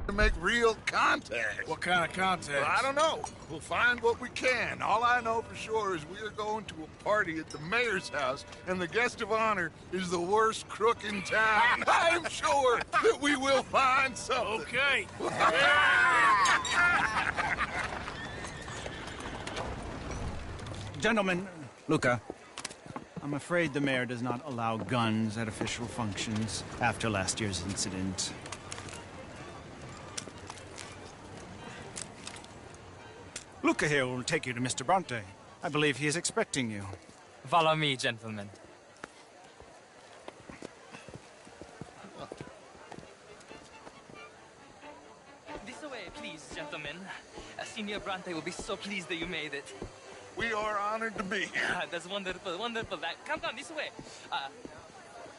to make real contact. What kind of contact? Well, I don't know. We'll find what we can. All I know for sure is we are going to a party at the mayor's house, and the guest of honor is the worst crook in town. I'm sure that we will find something. Okay. Gentlemen, Luca, I'm afraid the mayor does not allow guns at official functions after last year's incident. Luca here will take you to Mr. Bronte. I believe he is expecting you. Follow me, gentlemen. This way, please, gentlemen. Senior Bronte will be so pleased that you made it. We are honored to be here. That's wonderful, wonderful. Come this way.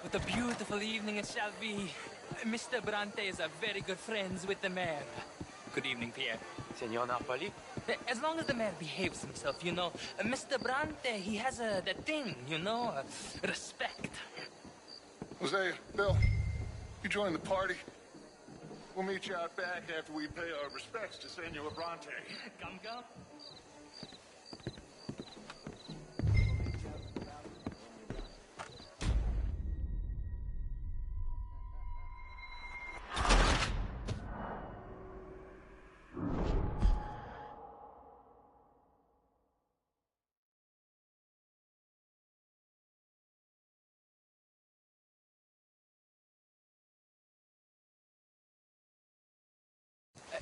What a beautiful evening it shall be. Mr. Bronte is a very good friends with the mayor. Good evening, Pierre. Senor Napoli? As long as the mayor behaves himself, you know. Mr. Bronte, he has that thing, you know, respect. Jose, Bill, you join the party. We'll meet you out back after we pay our respects to Senor Bronte. Come.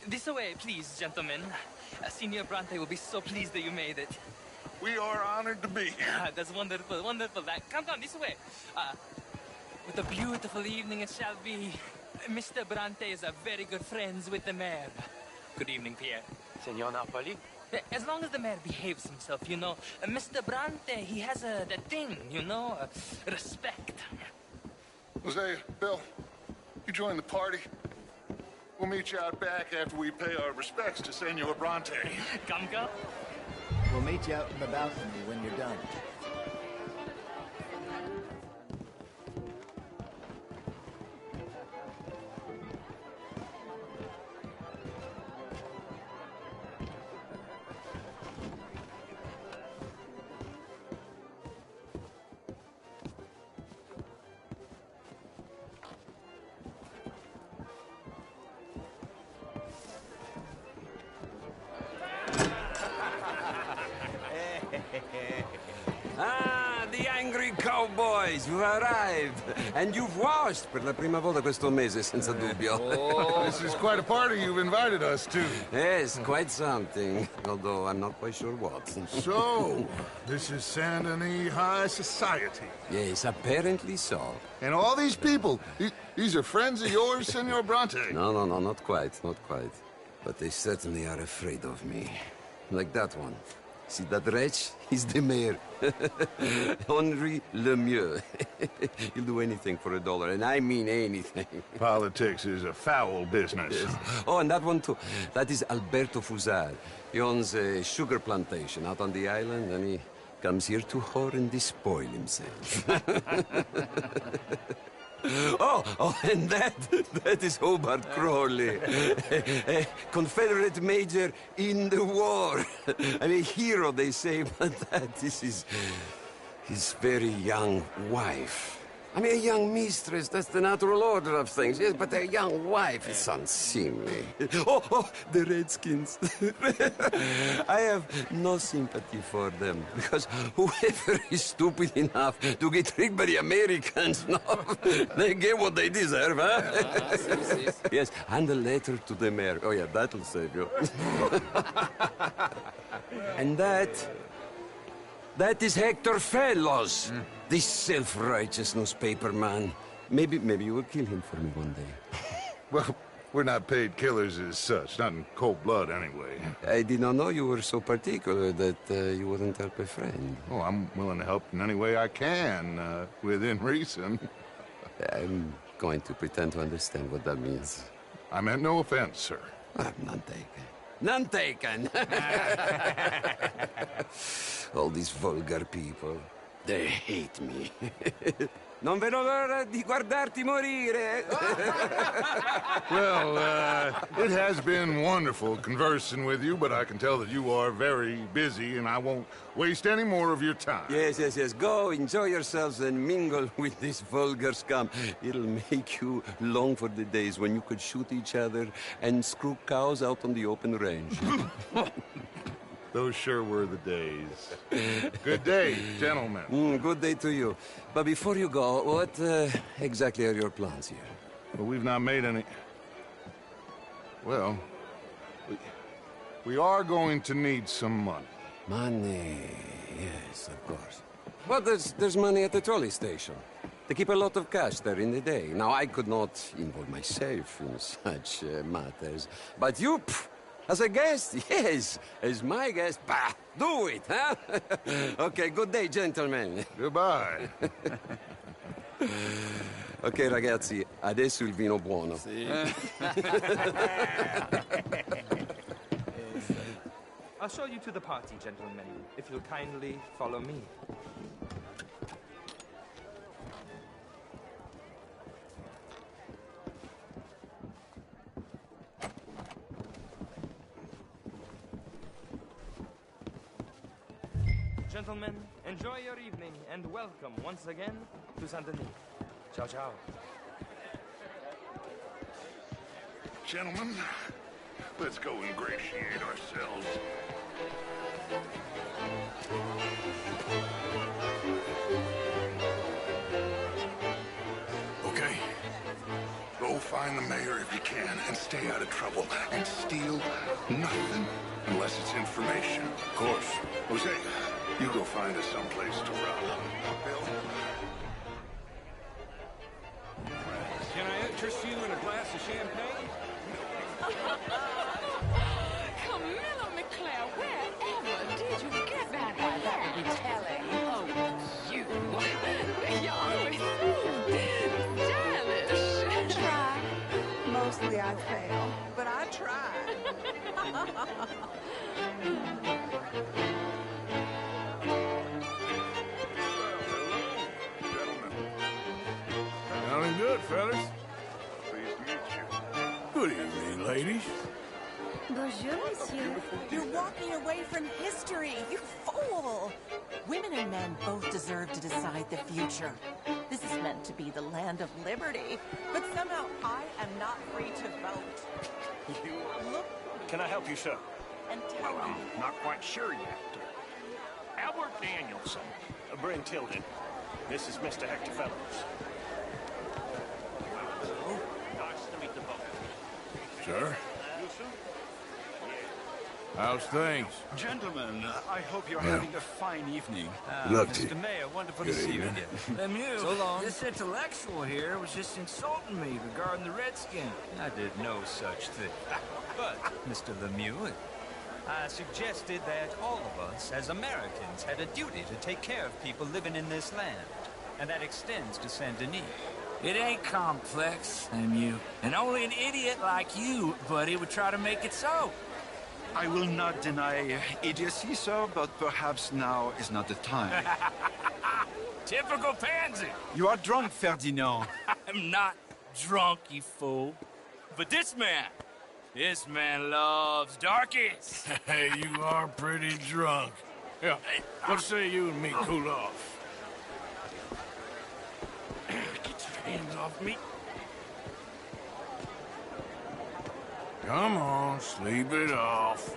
This way, please, gentlemen. Senior Bronte will be so pleased that you made it. We are honored to be here. That's wonderful, wonderful. Come this way. What a beautiful evening it shall be. Mr. Bronte is a very good friends with the mayor. Good evening, Pierre. Senor Napoli? As long as the mayor behaves himself, you know. Mr. Bronte, he has that thing, you know, respect. Jose, Bill, you join the party. We'll meet you out back after we pay our respects to Senor Bronte. Come. We'll meet you out in the balcony when you're done. The angry cowboys, you've arrived. And you've washed per la prima volta questo mese, senza dubbio. This is quite a party you've invited us to. Yes, quite something. Although I'm not quite sure what. So, this is Saint Denis High Society. Yes, apparently so. And all these people, these are friends of yours, Senor Bronte? No, not quite, not quite. But they certainly are afraid of me. Like that one. See that wretch? He's the mayor. Henri Lemieux. He'll do anything for $1, and I mean anything. Politics is a foul business. Yes. Oh, and that one too. That is Alberto Fusar. He owns a sugar plantation out on the island, and he comes here to whore and despoil himself. Oh, and that is Hobart Crawley, a Confederate major in the war. I mean, hero, they say, but that is his very young wife. I mean, a young mistress, that's the natural order of things, yes, but a young wife is unseemly. Oh, the Redskins. I have no sympathy for them, because whoever is stupid enough to get tricked by the Americans, no, they get what they deserve, huh? Yes, and a letter to the mayor. Oh, yeah, that'll save you. And that is Hector Fellows, this self-righteous newspaper man. Maybe you will kill him for me one day. Well, we're not paid killers as such, not in cold blood anyway. I did not know you were so particular that you wouldn't help a friend. Oh, I'm willing to help in any way I can, within reason. I'm going to pretend to understand what that means. I meant no offense, sir. None taken. None taken! All these vulgar people. They hate me. Non vedo l'ora di guardarti morire. Well, it has been wonderful conversing with you, but I can tell that you are very busy, and I won't waste any more of your time. Yes, yes, yes. Go, enjoy yourselves and mingle with this vulgar scum. It'll make you long for the days when you could shoot each other and screw cows out on the open range. Those sure were the days. Good day, gentlemen. Good day to you. But before you go, what exactly are your plans here? Well, we've not made any... Well, we are going to need some money. Money, yes, of course. But there's money at the trolley station. They keep a lot of cash there in the day. Now, I could not involve myself in such matters. But you, as a guest, yes, as my guest, bah, do it, huh? Okay, good day, gentlemen. Goodbye. Ok, ragazzi, adesso il vino buono. I'll show you to the party, gentlemen, if you'll kindly follow me. Gentlemen, enjoy your evening and welcome once again to Saint Denis. Ciao, ciao. Gentlemen, let's go ingratiate ourselves. Okay. Go find the mayor if you can and stay out of trouble. And steal nothing unless it's information. Of course. Jose, you go find us someplace to rob. Bill? Can I interest you in a glass of champagne? Camilla McClare, wherever did you get that? Why, that would be telling. Oh, you. You're always so stylish. Try. Mostly I fail, but I try. Sounding good, fellas. Pleased to meet you. Good evening, ladies. Bonjour, monsieur. You're walking away from history, you fool! Women and men both deserve to decide the future. This is meant to be the land of liberty, but somehow I am not free to vote. Look Can I help you, sir? and tell me. I'm not quite sure yet. Albert Danielson. Bryn Tilden. This is Mr. Hector Fellows. Nice to meet the both. Sir? How's things? Gentlemen, I hope you're having a fine evening. Mr. Mayor, wonderful to see you evening. again. Lemieux, So long. this intellectual here was just insulting me regarding the Redskin. I did no such thing. But, Mr. Lemieux, I suggested that all of us, as Americans, had a duty to take care of people living in this land. And that extends to Saint Denis. It ain't complex, Lemieux. And only an idiot like you, buddy, would try to make it so. I will not deny idiocy, sir, but perhaps now is not the time. Typical pansy. You are drunk, Ferdinand. I'm not drunk, you fool. But this man loves darkies. Hey, you are pretty drunk. Yeah, what say you and me cool off? Get your hands off me. Come on, sleep it off.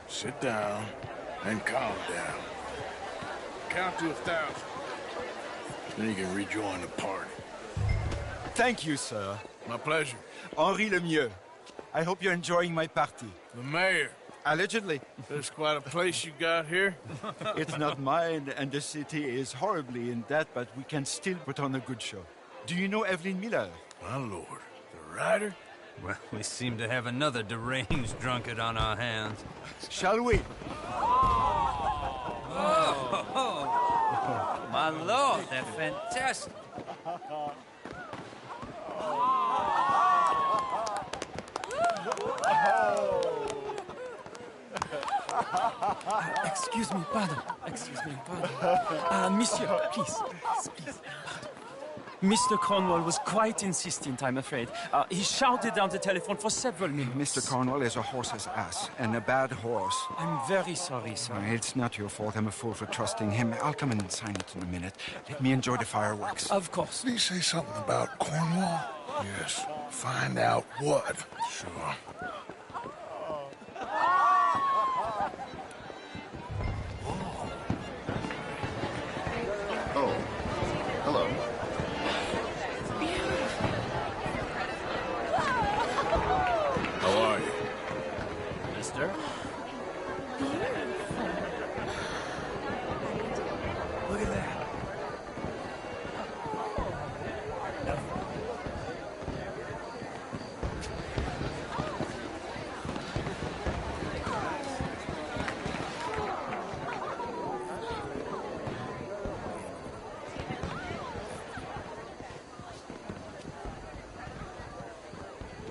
Sit down and calm down. Count to 1,000. Then you can rejoin the party. Thank you, sir. My pleasure. Henri Lemieux. I hope you're enjoying my party. The mayor. Allegedly. There's quite a place you got here. It's not mine, and the city is horribly in debt, but we can still put on a good show. Do you know Evelyn Miller? My lord. The writer? Well, we seem to have another deranged drunkard on our hands. Shall we? My lord, they're fantastic. Oh. Excuse me, pardon. Excuse me, pardon. Monsieur, please. Please. Mr. Cornwall was quite insistent, I'm afraid. He shouted down the telephone for several minutes. Mr. Cornwall is a horse's ass, and a bad horse. I'm very sorry, sir. It's not your fault. I'm a fool for trusting him. I'll come in and sign it in a minute. Let me enjoy the fireworks. Of course. Did he say something about Cornwall? Yes. Find out what. Sure. Oh. Hello. How are you? Mister? Look at that.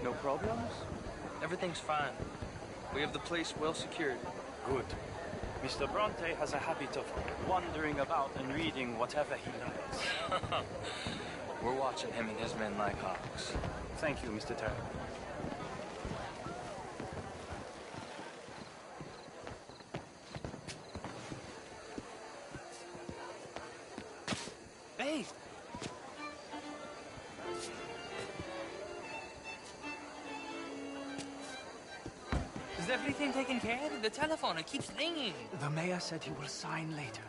No problems? Everything's fine. We have the place well secured. Good. Mr. Bronte has a habit of wandering about and reading whatever he likes. We're watching him and his men like hawks. Thank you, Mr. Terry. Hey! Is everything taken care of? The telephone, it keeps ringing. The mayor said he will sign later.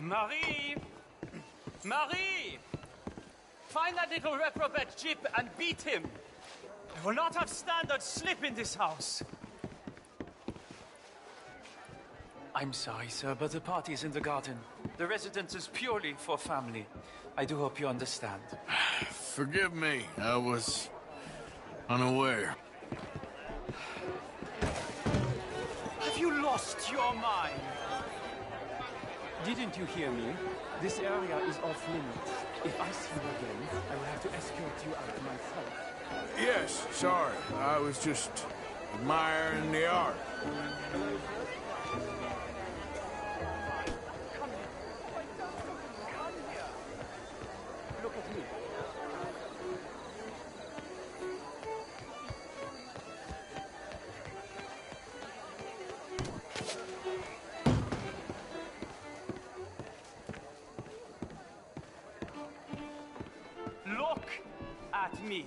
Marie! Marie! Find that little reprobate Jip and beat him. I will not have standard slip in this house. I'm sorry, sir, but the party is in the garden. The residence is purely for family. I do hope you understand. Forgive me. I was unaware. Have you lost your mind? Didn't you hear me? This area is off limits. If I see you again, I will have to escort you out myself. Yes, sorry. I was just admiring the art. Look at me. Look at me.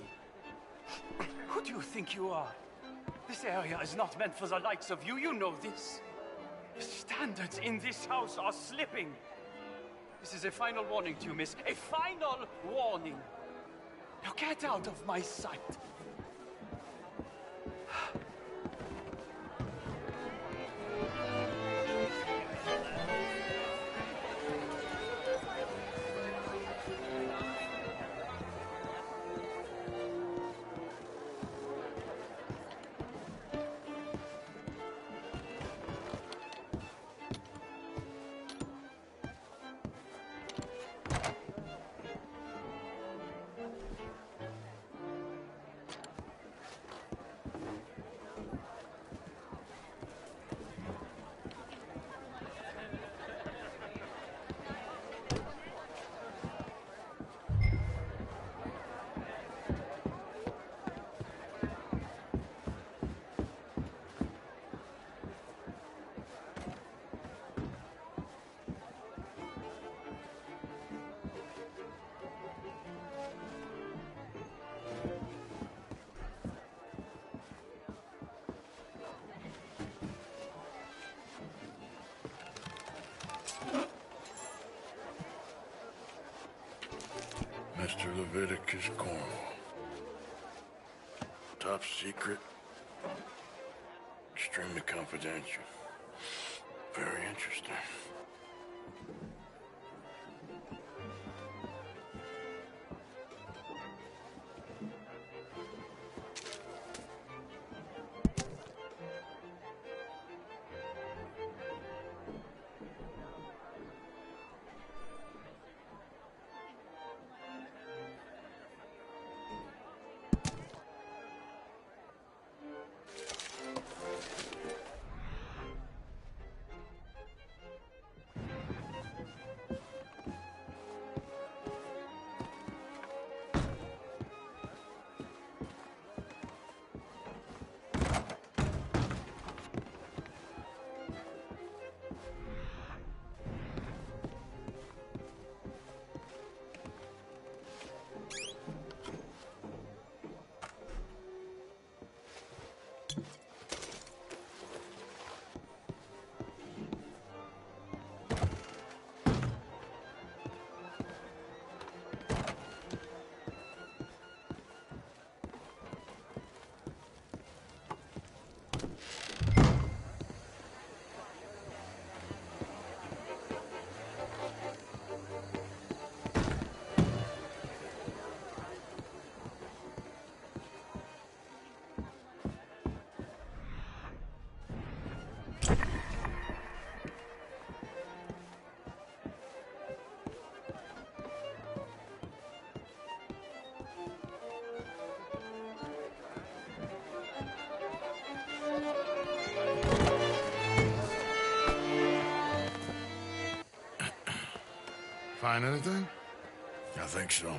Who do you think you are? This area is not meant for the likes of you. You know this. The standards in this house are slipping. This is a final warning to you, miss. A final warning. Now get out of my sight. Mr. Leviticus Cornwall. Top secret. Extremely confidential. Very interesting. Find anything? I think so.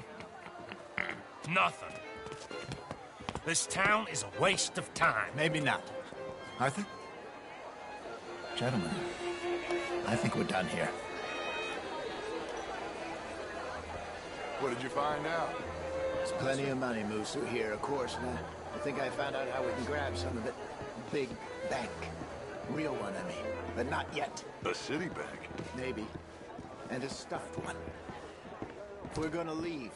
Nothing. This town is a waste of time. Maybe not. Arthur? Gentlemen, I think we're done here. What did you find out? There's plenty of money moves through here, of course, and I think I found out how we can grab some of it. Big bank. Real one, I mean. But not yet. A city bank? Maybe. And a stuffed one. If we're gonna leave,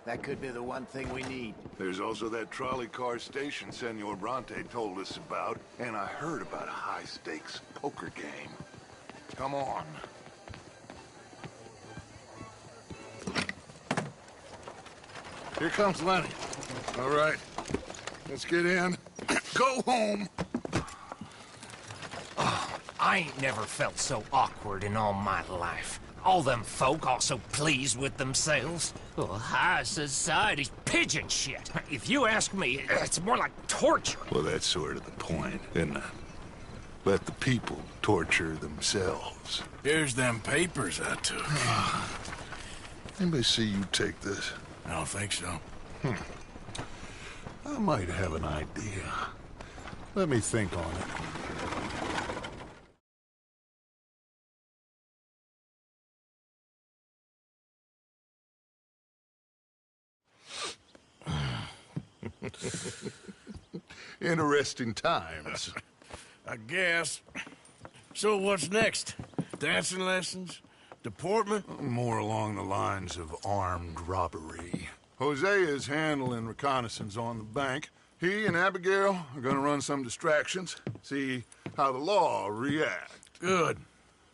that could be the one thing we need. There's also that trolley car station Senor Bronte told us about, and I heard about a high-stakes poker game. Come on. Here comes Lenny. All right, let's get in. Go home. Oh, I ain't never felt so awkward in all my life. All them folk all so pleased with themselves. Oh, high society's pigeon shit. If you ask me, it's more like torture. Well, that's sort of the point, isn't it? Let the people torture themselves. Here's them papers I took. Anybody see you take this? I don't think so. I might have an idea. Let me think on it. Interesting times. I guess. So what's next? Dancing lessons? Deportment? More along the lines of armed robbery. Hosea is handling reconnaissance on the bank. He and Abigail are gonna run some distractions, see how the law reacts. Good.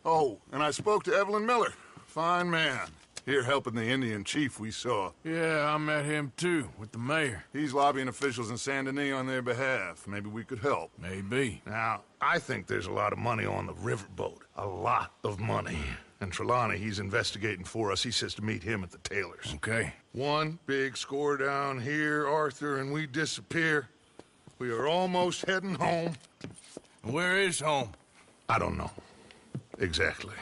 Oh, and I spoke to Evelyn Miller. Fine man. Here helping the Indian chief we saw. Yeah, I met him too, with the mayor. He's lobbying officials in Saint Denis on their behalf. Maybe we could help. Maybe. Now, I think there's a lot of money on the riverboat. A lot of money. And Trelawney, he's investigating for us. He says to meet him at the Taylor's. Okay. One big score down here, Arthur, and we disappear. We are almost heading home. Where is home? I don't know. Exactly.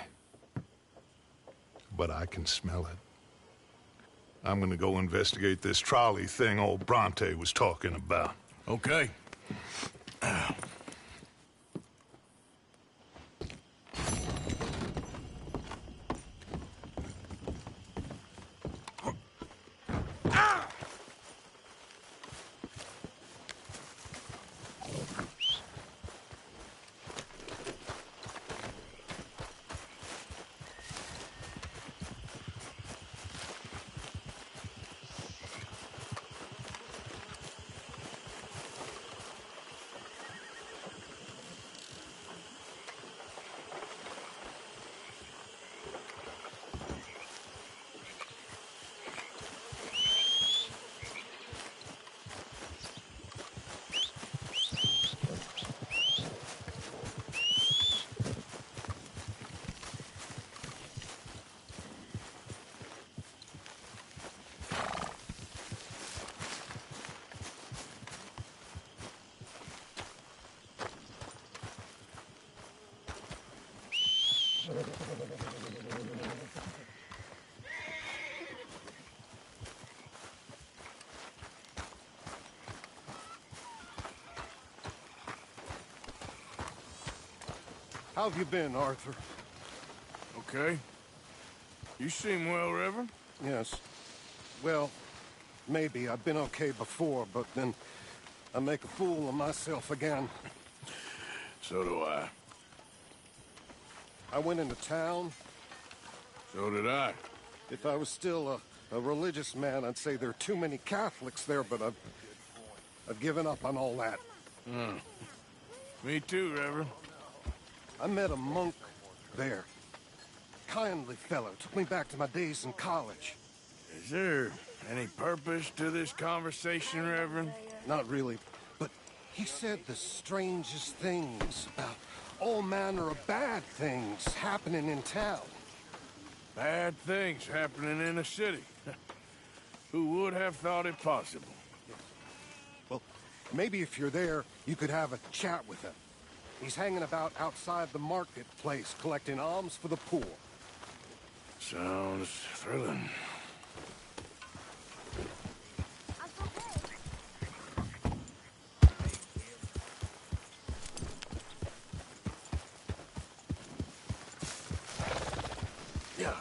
But I can smell it. I'm gonna go investigate this trolley thing old Bronte was talking about. Okay. How have you been, Arthur? Okay. You seem well, Reverend. Yes. Well, maybe. I've been okay before, but then I make a fool of myself again. So do I. I went into town. So did I. If I was still a religious man, I'd say there are too many Catholics there, but I've given up on all that. Me too, Reverend. I met a monk there. Kindly fellow. Took me back to my days in college. Is there any purpose to this conversation, Reverend? Not really, but he said the strangest things about all manner of bad things happening in town. Bad things happening in a city. Who would have thought it possible? Well, maybe if you're there, you could have a chat with him. He's hanging about outside the marketplace collecting alms for the poor. Sounds thrilling. Yeah.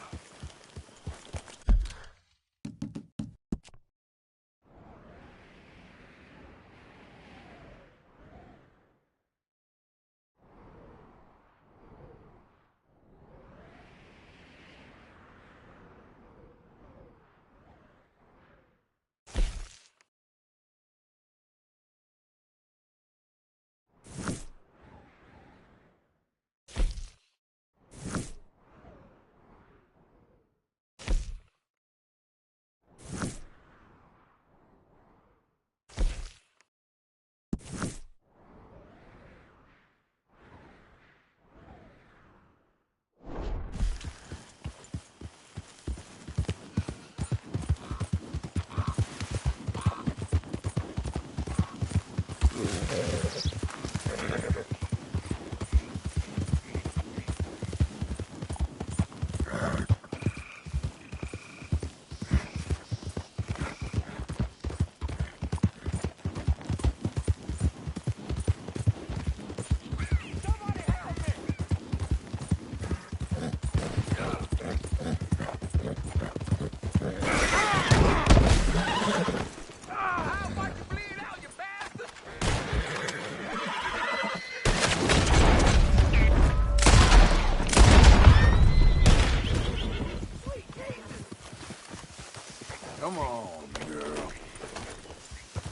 Come on, girl.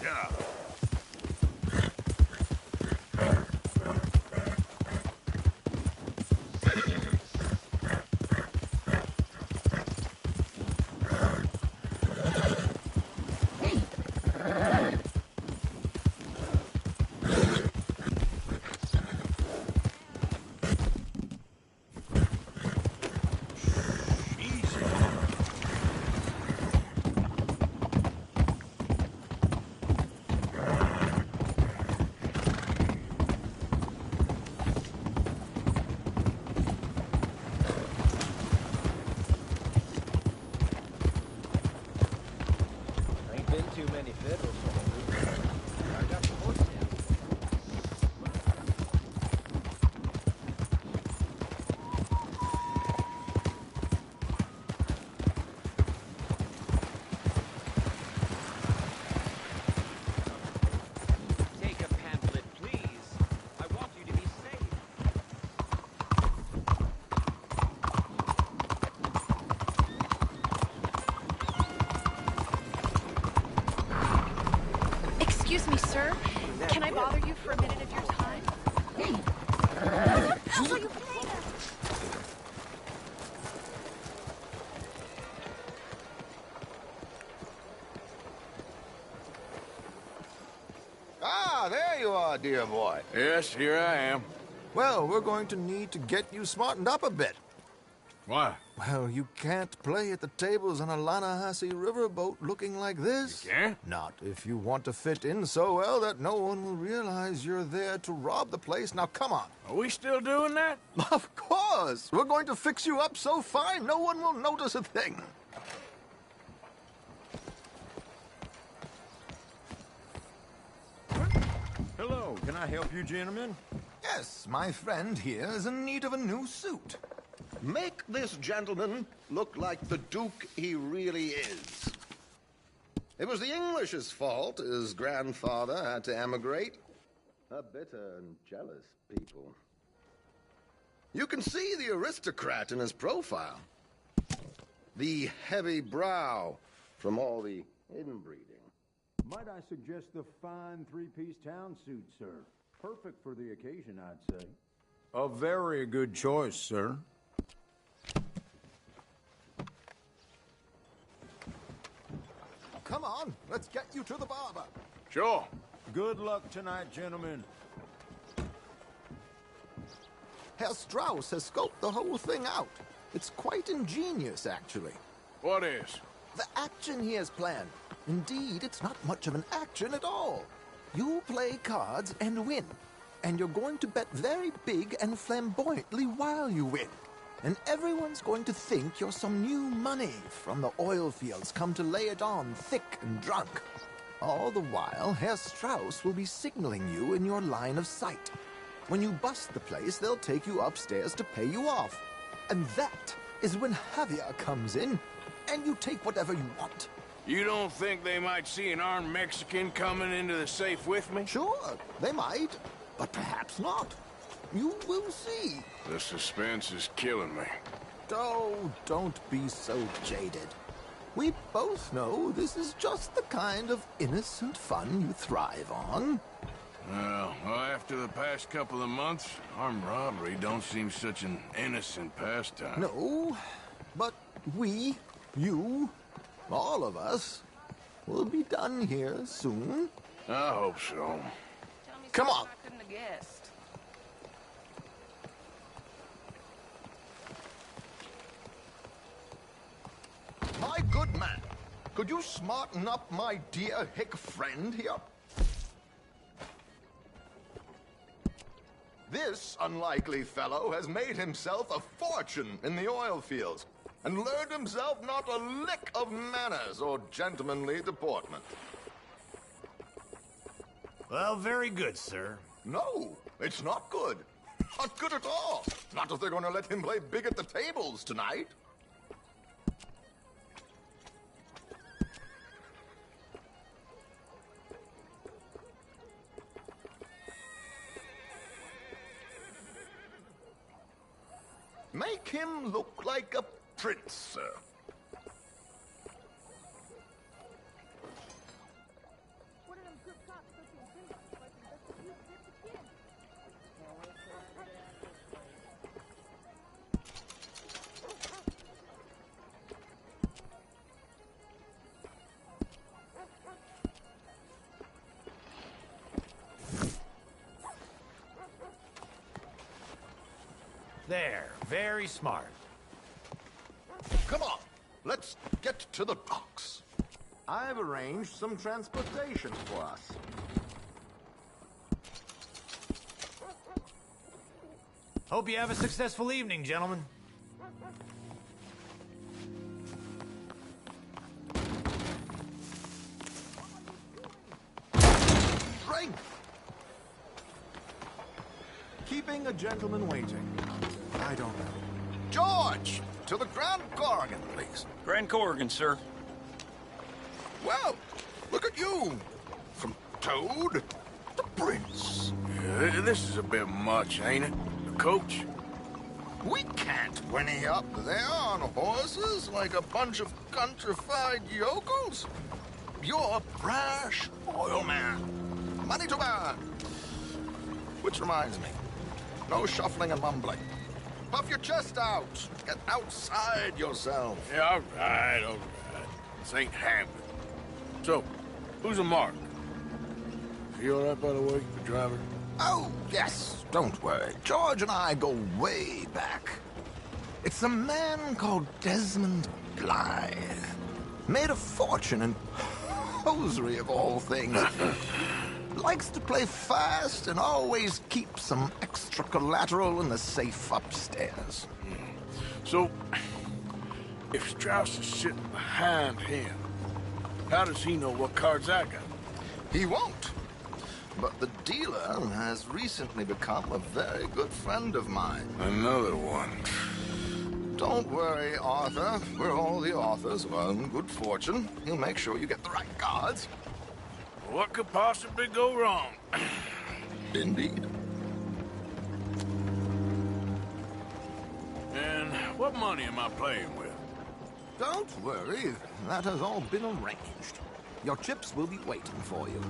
Yeah. Ain't been too many federal soldiers. I got the horse now. Take a pamphlet, please. I want you to be safe. Excuse me, sir. Can I bother you for a minute of your time? What the hell are you playing at? Ah, there you are, dear boy. Yes, here I am. Well, we're going to need to get you smartened up a bit. Why? Well, you can't play at the tables on a Lannahechee riverboat looking like this. You can't? Not if you want to fit in so well that no one will realize you're there to rob the place. Now, come on. Are we still doing that? Of course. We're going to fix you up so fine no one will notice a thing. Hello, can I help you, gentlemen? Yes, my friend here is in need of a new suit. Make this gentleman look like the Duke he really is. It was the English's fault his grandfather had to emigrate. A bitter and jealous people. You can see the aristocrat in his profile. The heavy brow from all the inbreeding. Might I suggest the fine three-piece town suit, sir? Perfect for the occasion, I'd say. A very good choice, sir. Come on, let's get you to the barber. Sure. Good luck tonight, gentlemen. Herr Strauss has scoped the whole thing out. It's quite ingenious, actually. What is? The action he has planned. Indeed, it's not much of an action at all. You play cards and win. And you're going to bet very big and flamboyantly while you win. and everyone's going to think you're some new money from the oil fields come to lay it on thick and drunk. All the while, Herr Strauss will be signaling you in your line of sight. When you bust the place, they'll take you upstairs to pay you off. And that is when Javier comes in, and you take whatever you want. You don't think they might see an armed Mexican coming into the safe with me? Sure, they might, but perhaps not. You will see. The suspense is killing me. Oh, don't be so jaded. We both know this is just the kind of innocent fun you thrive on. Well, after the past couple of months, armed robbery don't seem such an innocent pastime. No, but we, you, all of us, will be done here soon. I hope so. Come on. I couldn't have guessed. My good man, could you smarten up my dear hick friend here? This unlikely fellow has made himself a fortune in the oil fields and learned himself not a lick of manners or gentlemanly deportment. Well, very good, sir. No, it's not good. Not good at all. Not if they're going to let him play big at the tables tonight. Make him look like a prince, sir. There, very smart. Come on, let's get to the docks. I've arranged some transportation for us. Hope you have a successful evening, gentlemen. Drink! Keeping a gentleman waiting. I don't know. George! To the Grand Corrigan, please. Grand Corrigan, sir. Well, look at you. From Toad to Prince. Yeah, this is a bit much, ain't it? The coach? We can't whinny up there on horses like a bunch of countrified yokels. You're a brash oil man. Money to burn. Which reminds me, no shuffling and mumbling. Puff your chest out. Get outside yourself. Yeah, all right. This ain't happening. So, who's a mark? Is he all right, by the way, the driver? Oh, yes. Don't worry. George and I go way back. It's a man called Desmond Blythe. Made a fortune in hosiery of all things. Likes to play fast and always keeps some extra collateral in the safe upstairs. So, if Strauss is sitting behind him, how does he know what cards I got? He won't. But the dealer has recently become a very good friend of mine. Another one. Don't worry, Arthur. We're all the authors of our own good fortune. He'll make sure you get the right cards. What could possibly go wrong? Indeed. And what money am I playing with? Don't worry. That has all been arranged. Your chips will be waiting for you.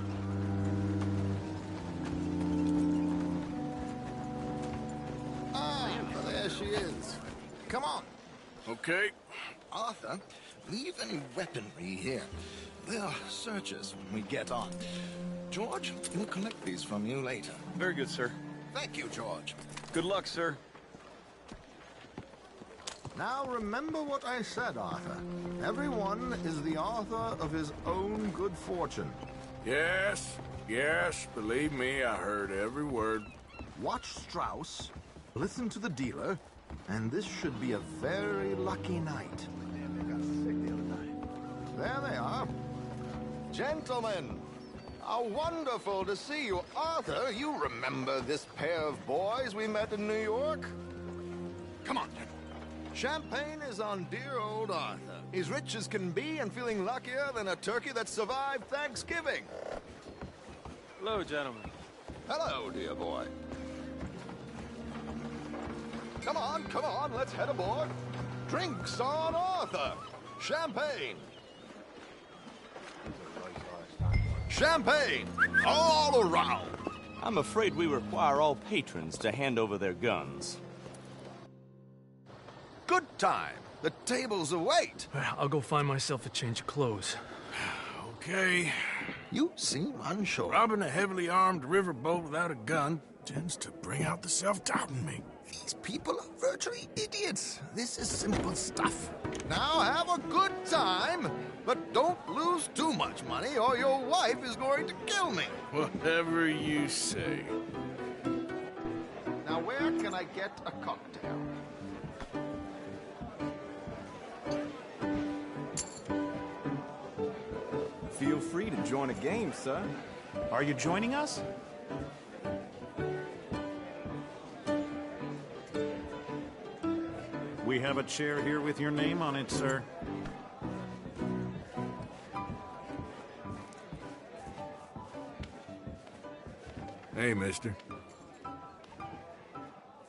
Ah, there she is. Come on. Okay. Arthur, leave any weaponry here. They'll search us when we get on. George, we'll collect these from you later. Very good, sir. Thank you, George. Good luck, sir. Now remember what I said, Arthur. Everyone is the author of his own good fortune. Yes, believe me, I heard every word. Watch Strauss, listen to the dealer, And this should be a very lucky night. There they are. Gentlemen, how wonderful to see you. Arthur, you remember this pair of boys we met in New York? Come on. Champagne is on dear old Arthur. He's rich as can be and feeling luckier than a turkey that survived Thanksgiving. Hello, gentlemen. Hello, dear boy. Come on, let's head aboard. Drinks on Arthur. Champagne. Champagne, all around. I'm afraid we require all patrons to hand over their guns. Good time. The tables await. I'll go find myself a change of clothes. Okay. You seem unsure. Robbing a heavily armed riverboat without a gun tends to bring out the self-doubt in me. These people are virtually idiots. This is simple stuff. Now have a good time, but don't lose too much money or your wife is going to kill me. Whatever you say. Now where can I get a cocktail? Feel free to join a game, sir. Are you joining us? We have a chair here with your name on it, sir. Hey, mister.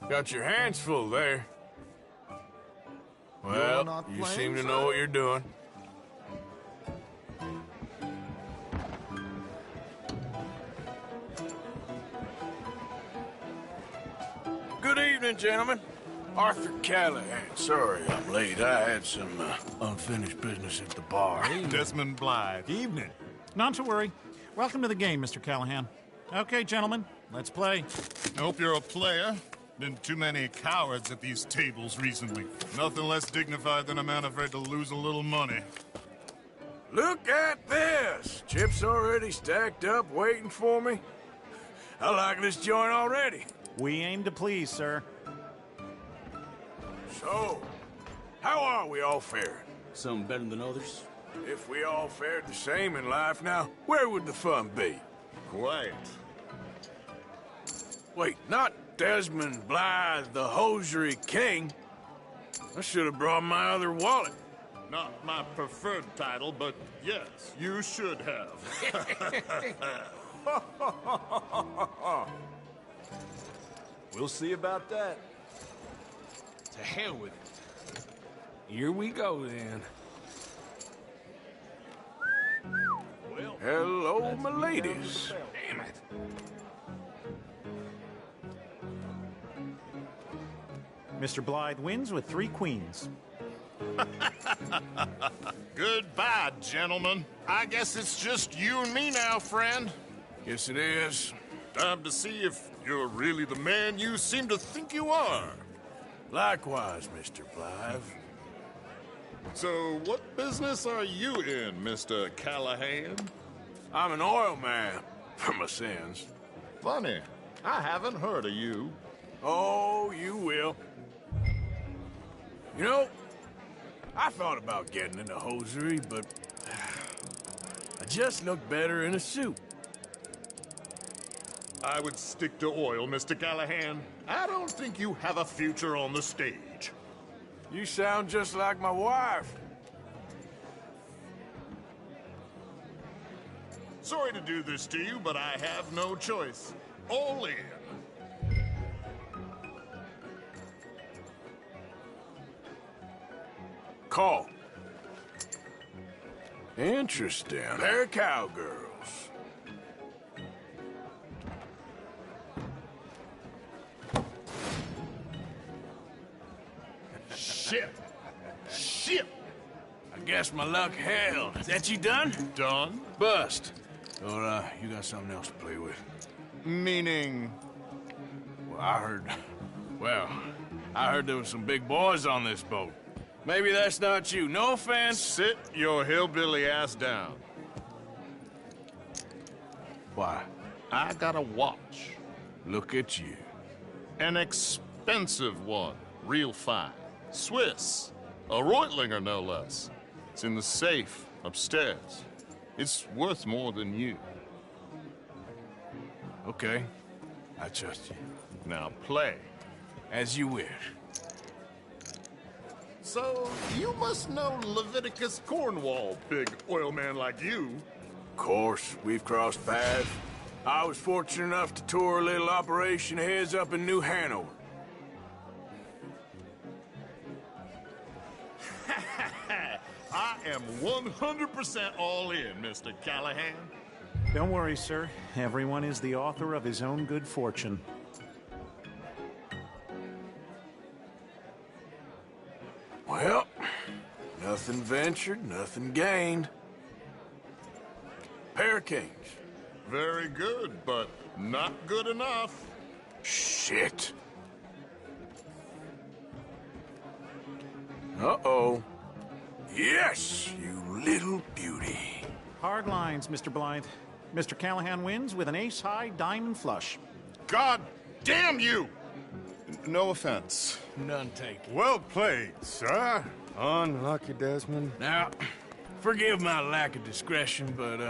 Got your hands full there. Well, you seem to know what you're doing. Good evening, gentlemen. Arthur Callahan. Sorry I'm late. I had some unfinished business at the bar. Desmond Blythe. Evening. Not to worry. Welcome to the game, Mr. Callahan. Okay, gentlemen, let's play. I hope you're a player. Been too many cowards at these tables recently. Nothing less dignified than a man afraid to lose a little money. Look at this! Chips already stacked up, waiting for me. I like this joint already. We aim to please, sir. So, how are we all faring? Some better than others. If we all fared the same in life now, where would the fun be? Quiet. Wait, not Desmond Blythe, the hosiery king. I should have brought my other wallet. Not my preferred title, but yes, you should have. We'll see about that. To hell with it. Here we go, then. Well, hello, my ladies. Damn it. Mr. Blythe wins with 3 queens. Goodbye, gentlemen. I guess it's just you and me now, friend. Yes, it is. Time to see if you're really the man you seem to think you are. Likewise, Mr. Blythe. So, what business are you in, Mr. Callahan? I'm an oil man, for my sins. Funny. I haven't heard of you. Oh, you will. You know, I thought about getting into hosiery, but I just look better in a suit. I would stick to oil, Mr. Callahan. I don't think you have a future on the stage. You sound just like my wife. Sorry to do this to you, but I have no choice. All in. Call. Interesting. They're cowgirls. Shit. Shit. I guess my luck held. Is that you done? Done? Bust. Or, you got something else to play with? Meaning? Well, I heard there was some big boys on this boat. Maybe that's not you. No offense. Sit your hillbilly ass down. Why? I got a watch. Look at you. An expensive one. Real fine. Swiss. A Reutlinger, no less. It's in the safe upstairs. It's worth more than you. Okay. I trust you. Now play. As you wish. So, you must know Leviticus Cornwall, big oil man like you. Of course, we've crossed paths. I was fortunate enough to tour a little operation of his up in New Hanover. I am 100% all in, Mr. Callahan. Don't worry, sir. Everyone is the author of his own good fortune. Well, nothing ventured, nothing gained. Pair of kings. Very good, but not good enough. Shit. Uh-oh. Yes, you little beauty. Hard lines, Mr. Blythe. Mr. Callahan wins with an ace-high diamond flush. God damn you! No offense. None taken. Well played, sir. Unlucky, Desmond. Now, forgive my lack of discretion, but,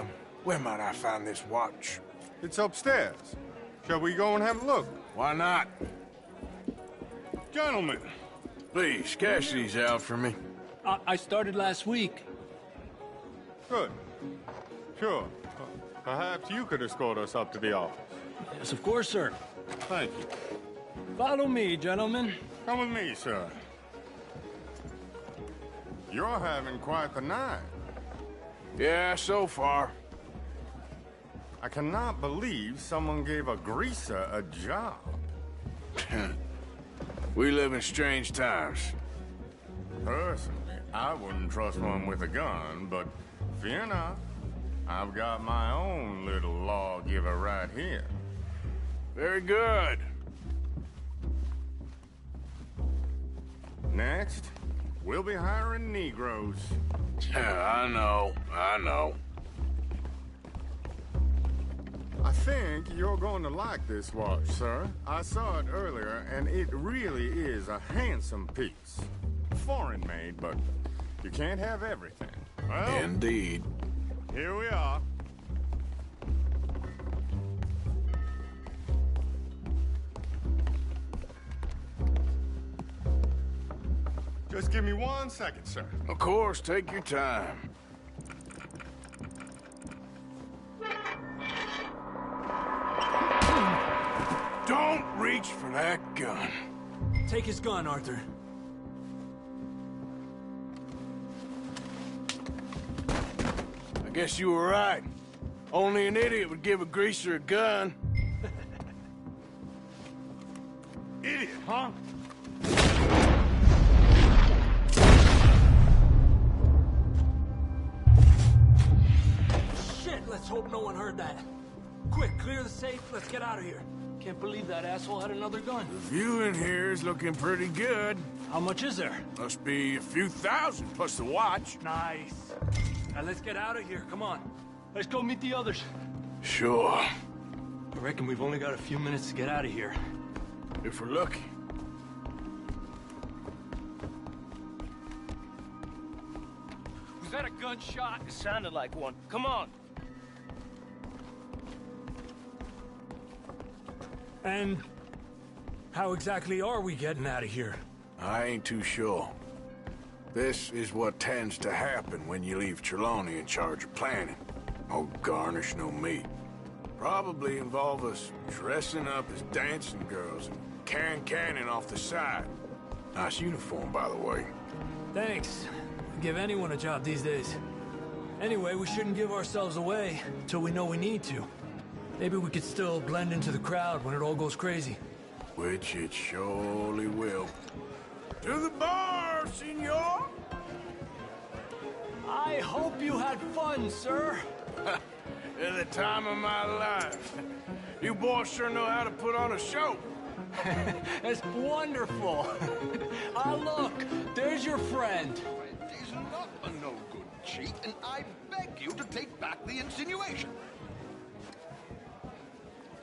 where might I find this watch? It's upstairs. Shall we go and have a look? Why not? Gentlemen. Please, cash these out for me. I started last week. Good. Sure. Perhaps you could escort us up to the office. Yes, of course, sir. Thank you. Follow me, gentlemen. Come with me, sir. You're having quite the night. Yeah, so far. I cannot believe someone gave a greaser a job. We live in strange times. Personally, I wouldn't trust one with a gun, but fear not. I've got my own little lawgiver right here. Very good. Next, we'll be hiring Negroes. I know. I think you're going to like this watch, sir. I saw it earlier, and it really is a handsome piece. Foreign made, but you can't have everything. Well, indeed. Here we are. Just give me 1 second, sir. Of course, take your time. Don't reach for that gun. Take his gun, Arthur. I guess you were right. Only an idiot would give a greaser a gun. Idiot, huh? Shit, let's hope no one heard that. Quick, clear the safe, let's get out of here. Can't believe that asshole had another gun. The view in here is looking pretty good. How much is there? Must be a few thousand, plus the watch. Nice. Now let's get out of here, come on. Let's go meet the others. Sure. I reckon we've only got a few minutes to get out of here. If we're lucky. Was that a gunshot? It sounded like one. Come on. And how exactly are we getting out of here? I ain't too sure. This is what tends to happen when you leave Trelawney in charge of planning. No garnish, no meat. Probably involve us dressing up as dancing girls and canning off the side. Nice uniform, by the way. Thanks. Give anyone a job these days. Anyway, we shouldn't give ourselves away until we know we need to. Maybe we could still blend into the crowd when it all goes crazy. Which it surely will. To the bar, senor! I hope you had fun, sir. At the time of my life. You boys sure know how to put on a show. That's wonderful. Ah, look, there's your friend. He's not a no-good cheat, and I beg you to take back the insinuation.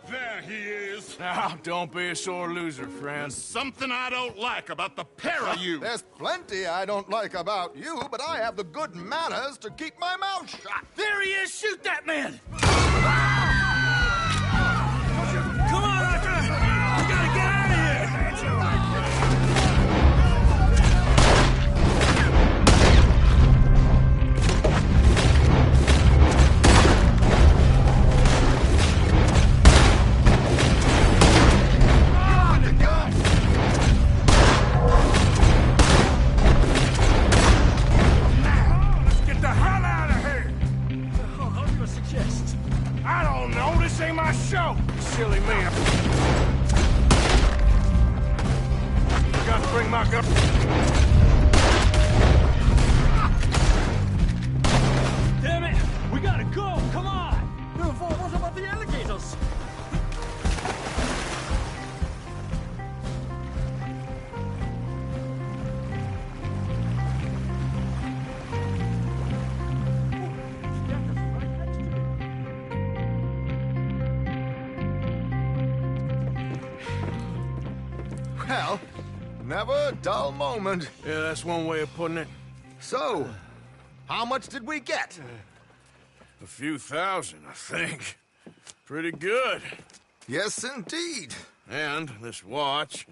There Yeah, he is. Now, don't be a sore loser, friend. Something I don't like about the pair of you. There's plenty I don't like about you, but I have the good manners to keep my mouth shut. There he is! Shoot that man! Come on, Arthur! We gotta get out of here! Let's get the hell out of here. How do you suggest? I don't know. This ain't my show. Silly man. Got to bring my gun. Damn it! We gotta go! Come on! What about the alligators? Well, never a dull moment. Yeah, that's one way of putting it. So, how much did we get? A few thousand, I think. Pretty good. Yes, indeed. And this watch,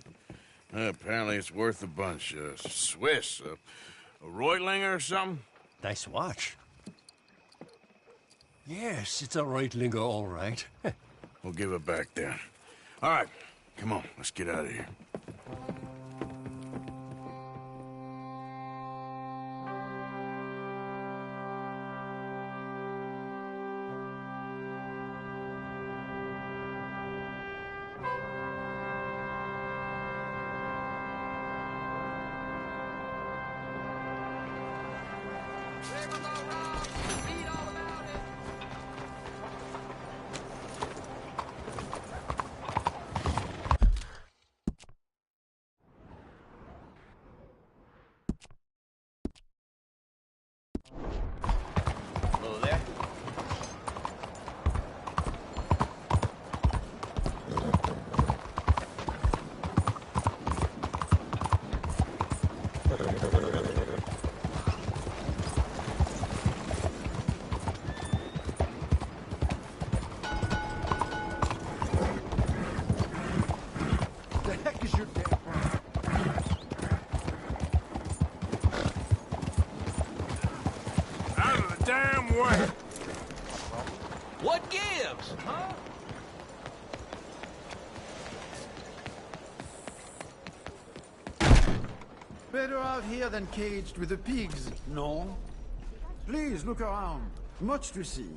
apparently it's worth a bunch. Swiss, a Reutlinger or something? Nice watch. Yes, it's a Reutlinger, all right. We'll give it back then. All right, come on, let's get out of here. Hello there. The heck is your damn... Out of the damn way. What gives, huh? Better out here than caged with the pigs, no? Please, look around. Much to see.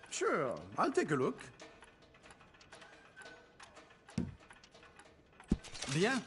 Sure, I'll take a look. Bien.